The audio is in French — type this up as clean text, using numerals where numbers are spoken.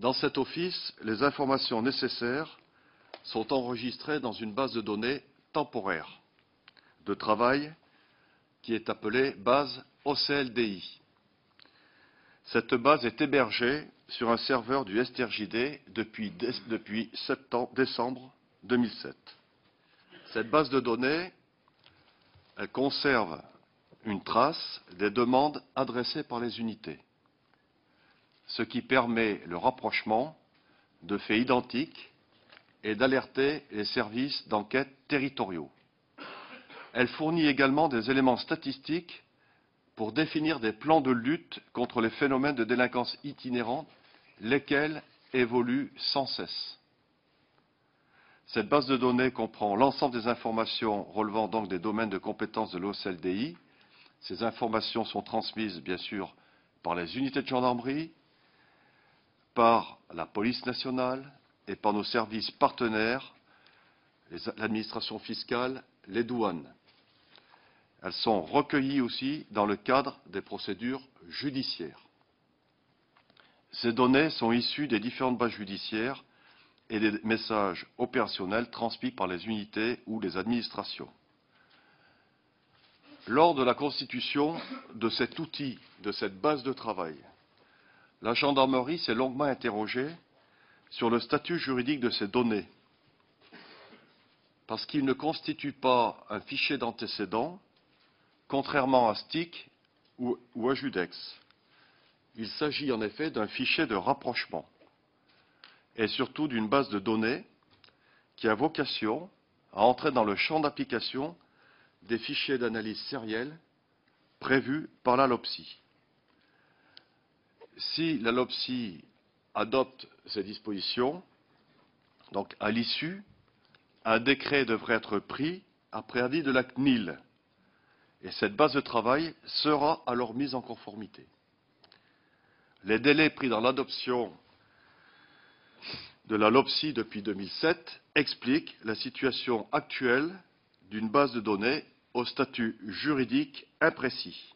Dans cet office, les informations nécessaires sont enregistrées dans une base de données temporaire de travail qui est appelée base OCLDI. Cette base est hébergée sur un serveur du STRJD depuis décembre 2007. Cette base de données, elle conserve une trace des demandes adressées par les unités, ce qui permet le rapprochement de faits identiques et d'alerter les services d'enquête territoriaux. Elle fournit également des éléments statistiques pour définir des plans de lutte contre les phénomènes de délinquance itinérante, lesquels évoluent sans cesse. Cette base de données comprend l'ensemble des informations relevant donc des domaines de compétences de l'OCLDI. Ces informations sont transmises, bien sûr, par les unités de gendarmerie, par la police nationale et par nos services partenaires, l'administration fiscale, les douanes. Elles sont recueillies aussi dans le cadre des procédures judiciaires. Ces données sont issues des différentes bases judiciaires et des messages opérationnels transmis par les unités ou les administrations. Lors de la constitution de cet outil, de cette base de travail, la gendarmerie s'est longuement interrogée sur le statut juridique de ces données, parce qu'il ne constitue pas un fichier d'antécédents, contrairement à STIC ou à Judex. Il s'agit en effet d'un fichier de rapprochement et surtout d'une base de données qui a vocation à entrer dans le champ d'application des fichiers d'analyse sérielle prévus par la LOPSI. Si la LOPSI adopte ces dispositions, donc à l'issue, un décret devrait être pris après avis de la CNIL. Et cette base de travail sera alors mise en conformité. Les délais pris dans l'adoption de la LOPSI depuis 2007 expliquent la situation actuelle d'une base de données au statut juridique imprécis.